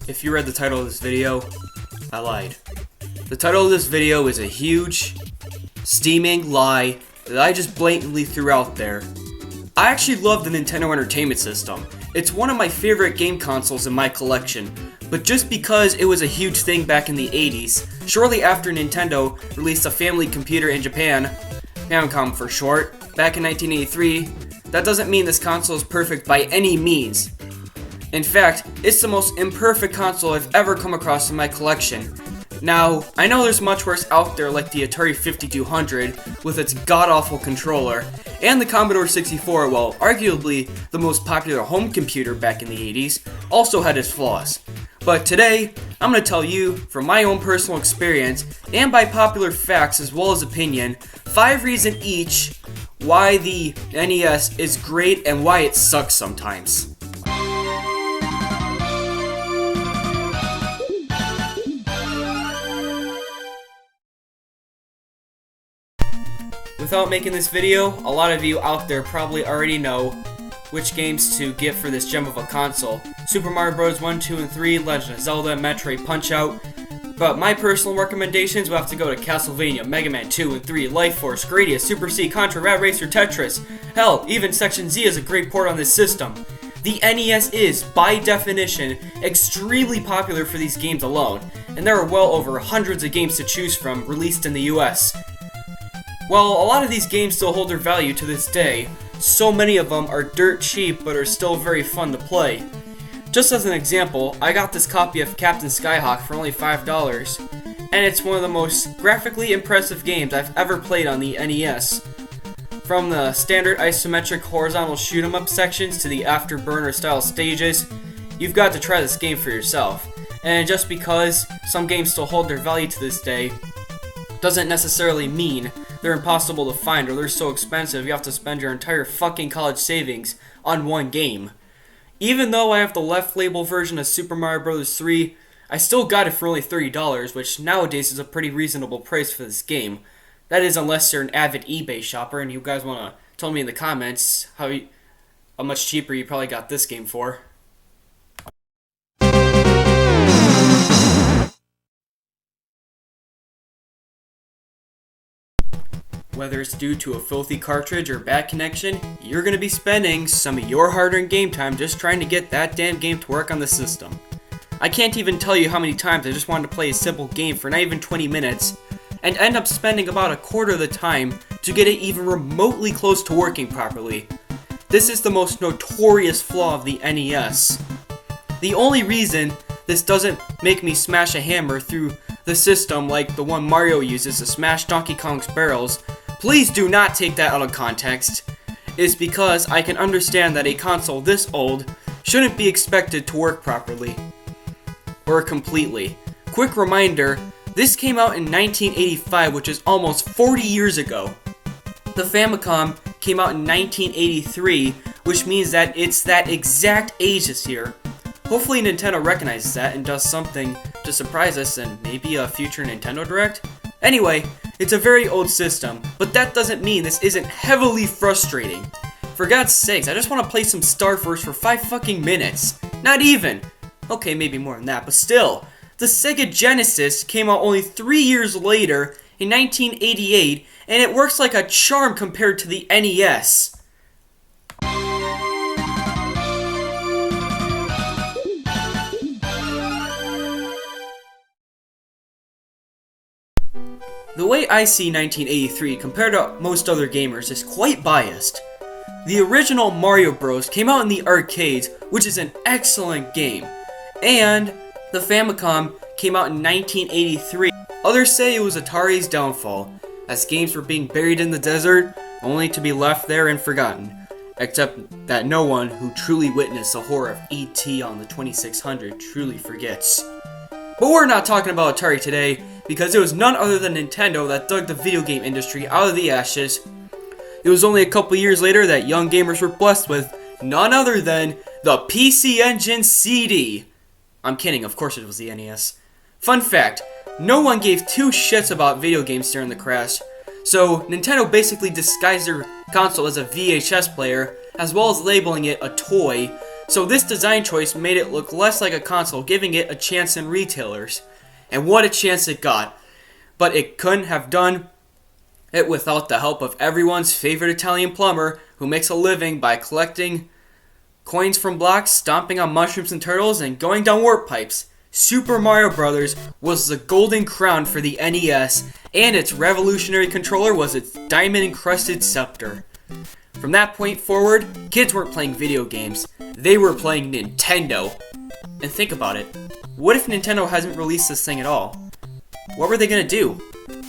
if you read the title of this video, I lied. The title of this video is a huge, steaming lie that I just blatantly threw out there. I actually love the Nintendo Entertainment System. It's one of my favorite game consoles in my collection, but just because it was a huge thing back in the 80s, shortly after Nintendo released a family computer in Japan, Famicom for short, back in 1983, that doesn't mean this console is perfect by any means. In fact, it's the most imperfect console I've ever come across in my collection. Now, I know there's much worse out there like the Atari 5200 with its god-awful controller, and the Commodore 64, well, arguably the most popular home computer back in the 80s, also had its flaws. But today, I'm going to tell you, from my own personal experience, and by popular facts as well as opinion, 5 reasons each why the NES is great and why it sucks sometimes. Without making this video, a lot of you out there probably already know which games to get for this gem of a console. Super Mario Bros. 1, 2, and 3, Legend of Zelda, Metroid, Punch-Out! But my personal recommendations will have to go to Castlevania, Mega Man 2 and 3, Life Force, Gradius, Super C, Contra, Rad Racer, Tetris. Hell, even Section Z is a great port on this system. The NES is, by definition, extremely popular for these games alone, and there are well over hundreds of games to choose from released in the US. While a lot of these games still hold their value to this day, so many of them are dirt cheap but are still very fun to play. Just as an example, I got this copy of Captain Skyhawk for only $5, and it's one of the most graphically impressive games I've ever played on the NES. From the standard isometric horizontal shoot 'em up sections to the afterburner style stages, you've got to try this game for yourself. And just because some games still hold their value to this day, doesn't necessarily mean they're impossible to find or they're so expensive you have to spend your entire fucking college savings on one game. Even though I have the left label version of Super Mario Bros. 3, I still got it for only $30, which nowadays is a pretty reasonable price for this game. That is, unless you're an avid eBay shopper and you guys want to tell me in the comments how much cheaper you probably got this game for. Whether it's due to a filthy cartridge or bad connection, you're going to be spending some of your hard-earned game time just trying to get that damn game to work on the system. I can't even tell you how many times I just wanted to play a simple game for not even 20 minutes, and end up spending about a quarter of the time to get it even remotely close to working properly. This is the most notorious flaw of the NES. The only reason this doesn't make me smash a hammer through the system like the one Mario uses to smash Donkey Kong's barrels, please do not take that out of context, is because I can understand that a console this old shouldn't be expected to work properly. Or completely. Quick reminder, this came out in 1985, which is almost 40 years ago. The Famicom came out in 1983, which means that it's that exact age this year. Hopefully Nintendo recognizes that and does something to surprise us in maybe a future Nintendo Direct. Anyway, it's a very old system, but that doesn't mean this isn't heavily frustrating. For God's sakes, I just want to play some Star Force for 5 fucking minutes. Not even. Okay, maybe more than that, but still. The Sega Genesis came out only 3 years later, in 1988, and it works like a charm compared to the NES. The way I see 1983 compared to most other gamers is quite biased. The original Mario Bros. Came out in the arcades, which is an excellent game, and the Famicom came out in 1983. Others say it was Atari's downfall, as games were being buried in the desert, only to be left there and forgotten, except that no one who truly witnessed the horror of E.T. on the 2600 truly forgets. But we're not talking about Atari today, because it was none other than Nintendo that dug the video game industry out of the ashes. It was only a couple years later that young gamers were blessed with none other than the PC Engine CD. I'm kidding, of course it was the NES. Fun fact, no one gave 2 shits about video games during the crash, so Nintendo basically disguised their console as a VHS player, as well as labeling it a toy, So this design choice made it look less like a console, giving it a chance in retailers. And what a chance it got. But it couldn't have done it without the help of everyone's favorite Italian plumber who makes a living by collecting coins from blocks, stomping on mushrooms and turtles, and going down warp pipes. Super Mario Bros. Was the golden crown for the NES, and its revolutionary controller was its diamond-encrusted scepter. From that point forward, kids weren't playing video games, they were playing Nintendo. And think about it, what if Nintendo hasn't released this thing at all? What were they gonna do?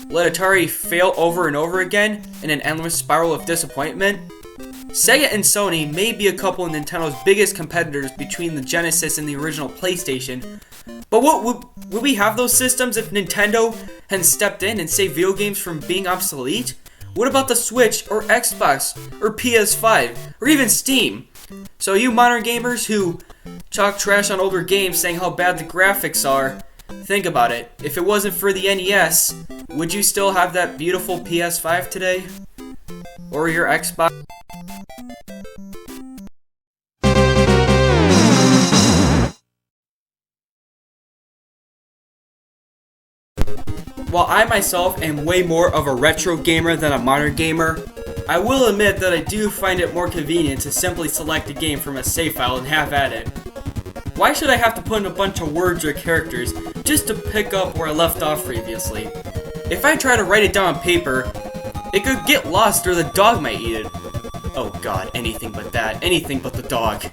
Let Atari fail over and over again in an endless spiral of disappointment? Sega and Sony may be a couple of Nintendo's biggest competitors between the Genesis and the original PlayStation, but would we have those systems if Nintendo hadn't stepped in and saved video games from being obsolete? What about the Switch, or Xbox, or PS5, or even Steam? So you modern gamers who talk trash on older games saying how bad the graphics are, think about it. If it wasn't for the NES, would you still have that beautiful PS5 today? Or your Xbox? While I myself am way more of a retro gamer than a modern gamer, I will admit that I do find it more convenient to simply select a game from a save file and have at it. Why should I have to put in a bunch of words or characters just to pick up where I left off previously? If I try to write it down on paper, it could get lost or the dog might eat it. Oh god, anything but that. Anything but the dog.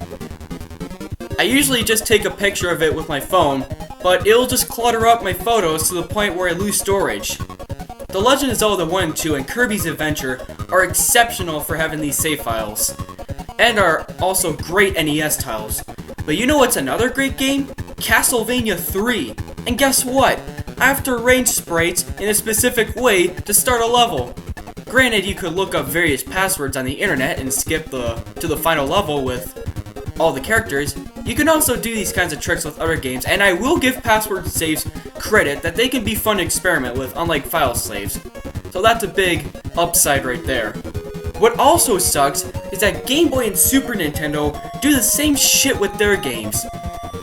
I usually just take a picture of it with my phone, but it'll just clutter up my photos to the point where I lose storage. The Legend of Zelda 1 and 2 and Kirby's Adventure are exceptional for having these save files, and are also great NES titles. But you know what's another great game? Castlevania 3. And guess what? I have to arrange sprites in a specific way to start a level. Granted, you could look up various passwords on the internet and skip to the final level with all the characters. You can also do these kinds of tricks with other games, and I will give password saves credit that they can be fun to experiment with, unlike file saves. So that's a big upside right there. What also sucks is that Game Boy and Super Nintendo do the same shit with their games.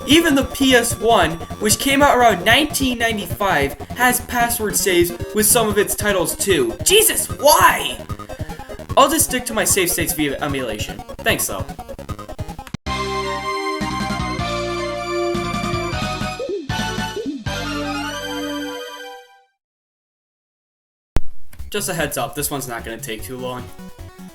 Even the PS1, which came out around 1995, has password saves with some of its titles too. Jesus, why? I'll just stick to my save states via emulation. Thanks though. Just a heads up, this one's not going to take too long.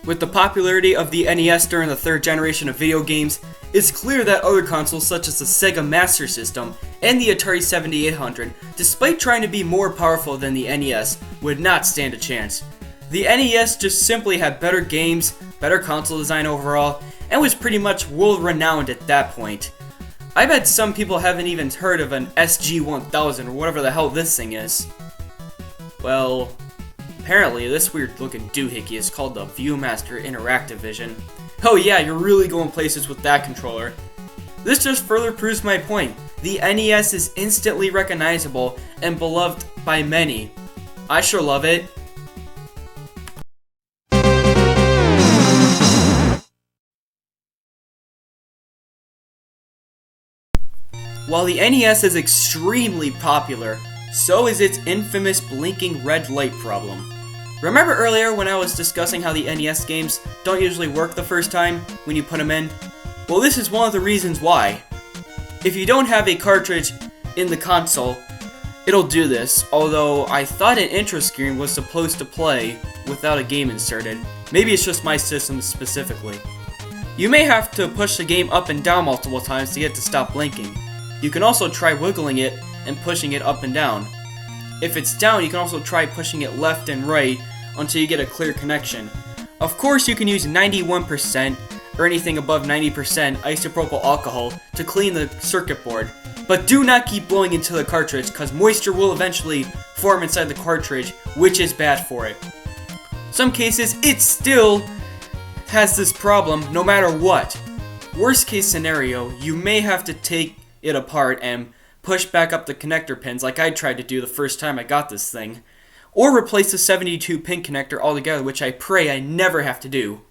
With the popularity of the NES during the third generation of video games, it's clear that other consoles such as the Sega Master System and the Atari 7800, despite trying to be more powerful than the NES, would not stand a chance. The NES just simply had better games, better console design overall, and was pretty much world-renowned at that point. I bet some people haven't even heard of an SG-1000 or whatever the hell this thing is. Well, apparently this weird looking doohickey is called the Viewmaster Interactive Vision. Oh yeah, you're really going places with that controller. This just further proves my point. The NES is instantly recognizable and beloved by many. I sure love it. While the NES is extremely popular, so is its infamous blinking red light problem. Remember earlier when I was discussing how the NES games don't usually work the first time when you put them in? Well, this is one of the reasons why. If you don't have a cartridge in the console, it'll do this, although I thought an intro screen was supposed to play without a game inserted. Maybe it's just my system specifically. You may have to push the game up and down multiple times to get it to stop blinking. You can also try wiggling it and pushing it up and down. If it's down, you can also try pushing it left and right until you get a clear connection. Of course, you can use 91% or anything above 90% isopropyl alcohol to clean the circuit board, but do not keep blowing into the cartridge because moisture will eventually form inside the cartridge, which is bad for it. Some cases, it still has this problem no matter what. Worst case scenario, you may have to take it apart and push back up the connector pins like I tried to do the first time I got this thing, or replace the 72 pin connector altogether, which I pray I never have to do.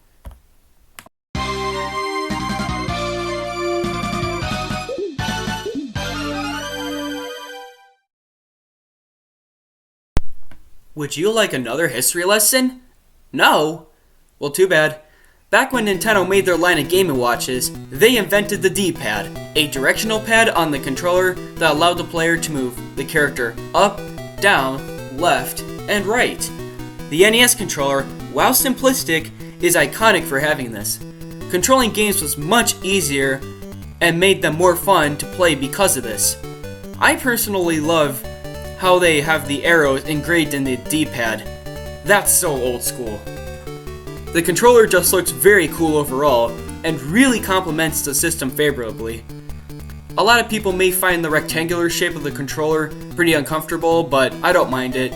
Would you like another history lesson? No? Well, too bad. Back when Nintendo made their line of Game & Watches, they invented the D-pad, a directional pad on the controller that allowed the player to move the character up, down, left, and right. The NES controller, while simplistic, is iconic for having this. Controlling games was much easier and made them more fun to play because of this. I personally love how they have the arrows engraved in the D-pad. That's so old school. The controller just looks very cool overall and really complements the system favorably. A lot of people may find the rectangular shape of the controller pretty uncomfortable, but I don't mind it.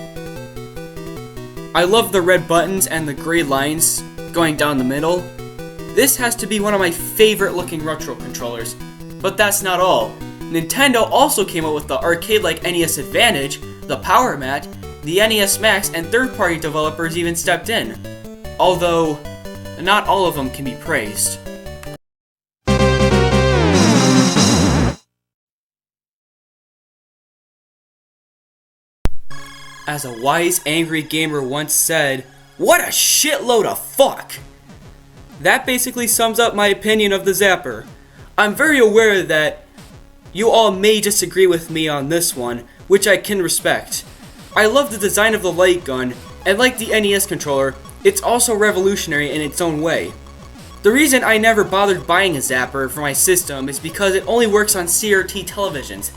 I love the red buttons and the gray lines going down the middle. This has to be one of my favorite looking retro controllers. But that's not all. Nintendo also came out with the arcade-like NES Advantage, the Power Mat, the NES Max, and third-party developers even stepped in. Although, not all of them can be praised. As a wise, angry gamer once said, "What a shitload of fuck!" That basically sums up my opinion of the Zapper. I'm very aware that you all may disagree with me on this one, which I can respect. I love the design of the light gun, and like the NES controller, it's also revolutionary in its own way. The reason I never bothered buying a Zapper for my system is because it only works on CRT televisions.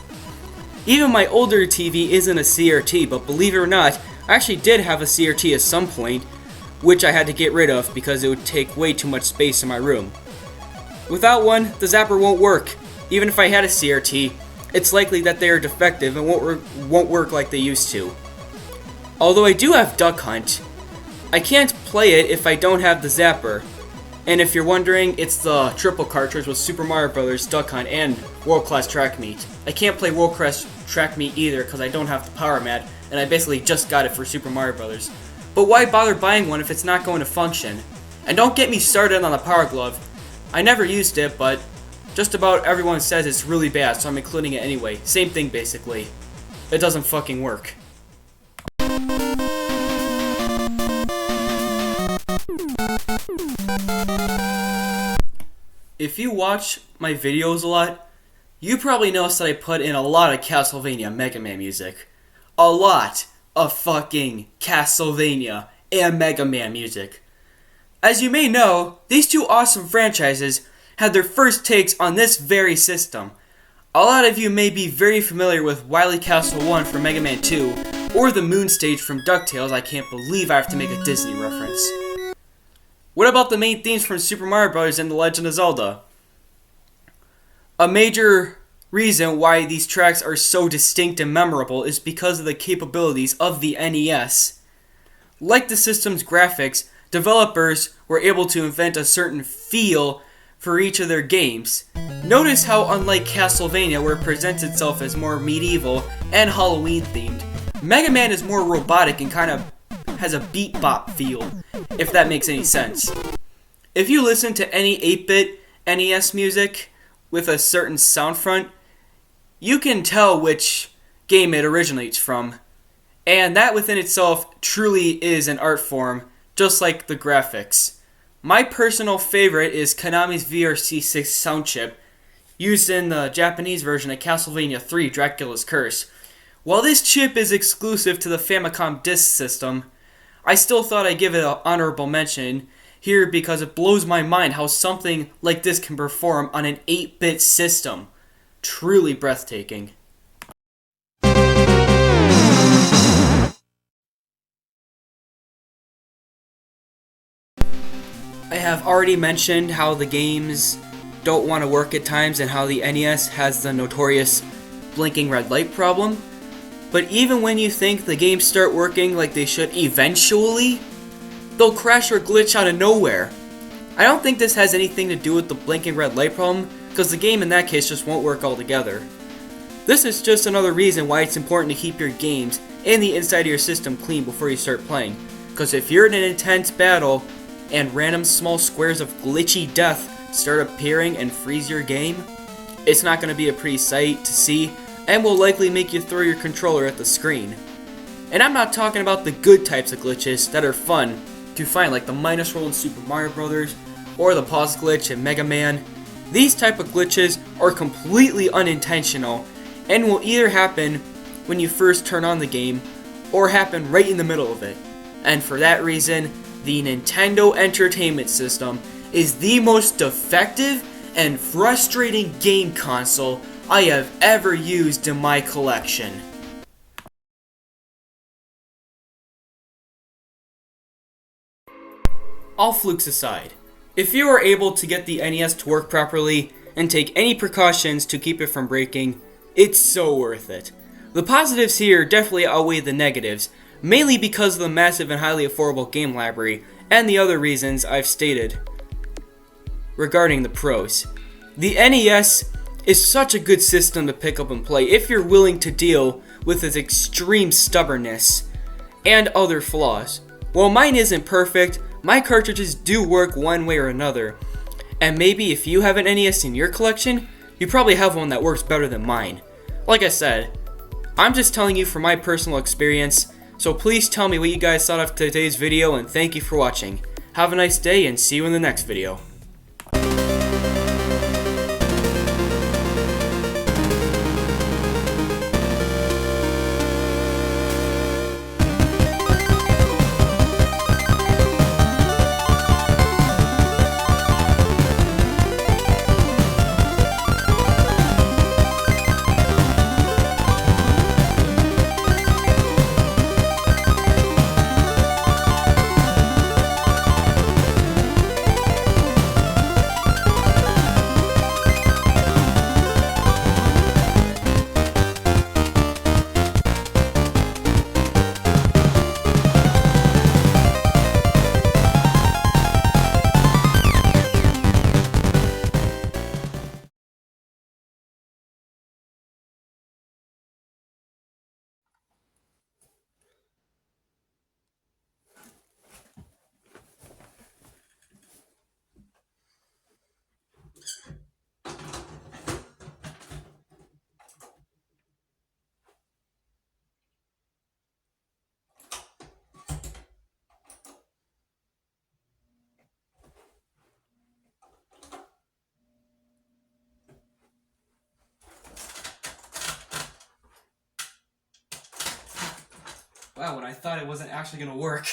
Even my older TV isn't a CRT, but believe it or not, I actually did have a CRT at some point, which I had to get rid of because it would take way too much space in my room. Without one, the Zapper won't work. Even if I had a CRT, it's likely that they are defective and won't work like they used to. Although I do have Duck Hunt, I can't play it if I don't have the Zapper. And if you're wondering, it's the triple cartridge with Super Mario Bros., Duck Hunt, and World Class Track Meet. I can't play World Class Track Meet either because I don't have the Power Mat, and I basically just got it for Super Mario Bros. But why bother buying one if it's not going to function? And don't get me started on the Power Glove. I never used it, but just about everyone says it's really bad, so I'm including it anyway. Same thing, basically. It doesn't fucking work. If you watch my videos a lot, you probably noticed that I put in a lot of Castlevania Mega Man music. A lot of fucking Castlevania and Mega Man music. As you may know, these two awesome franchises had their first takes on this very system. A lot of you may be very familiar with Wily Castle 1 from Mega Man 2, or the Moon Stage from DuckTales. I can't believe I have to make a Disney reference. What about the main themes from Super Mario Bros. And The Legend of Zelda? A major reason why these tracks are so distinct and memorable is because of the capabilities of the NES. Like the system's graphics, developers were able to invent a certain feel for each of their games. Notice how, unlike Castlevania, where it presents itself as more medieval and Halloween themed, Mega Man is more robotic and kind of has a beat bop feel, if that makes any sense. If you listen to any 8-bit NES music with a certain sound front, you can tell which game it originates from. And that within itself truly is an art form, just like the graphics. My personal favorite is Konami's VRC6 sound chip, used in the Japanese version of Castlevania 3 Dracula's Curse. While this chip is exclusive to the Famicom disk system, I still thought I'd give it an honorable mention here because it blows my mind how something like this can perform on an 8-bit system. Truly breathtaking. I have already mentioned how the games don't want to work at times and how the NES has the notorious blinking red light problem. But even when you think the games start working like they should eventually, they'll crash or glitch out of nowhere. I don't think this has anything to do with the blinking red light problem, because the game in that case just won't work altogether. This is just another reason why it's important to keep your games and the inside of your system clean before you start playing. Because if you're in an intense battle and random small squares of glitchy death start appearing and freeze your game, it's not going to be a pretty sight to see and will likely make you throw your controller at the screen. And I'm not talking about the good types of glitches that are fun to find, like the minus roll in Super Mario Bros. Or the pause glitch in Mega Man. These type of glitches are completely unintentional and will either happen when you first turn on the game or happen right in the middle of it. And for that reason, the Nintendo Entertainment System is the most defective and frustrating game console I have ever used in my collection. All flukes aside, if you are able to get the NES to work properly and take any precautions to keep it from breaking, it's so worth it. The positives here definitely outweigh the negatives, mainly because of the massive and highly affordable game library and the other reasons I've stated regarding the pros. The NES is such a good system to pick up and play if you're willing to deal with its extreme stubbornness and other flaws. While mine isn't perfect, my cartridges do work one way or another, and maybe if you have an NES in your collection, you probably have one that works better than mine. Like I said, I'm just telling you from my personal experience, so please tell me what you guys thought of today's video, and thank you for watching. Have a nice day, and see you in the next video. Wow, when I thought it wasn't actually gonna work.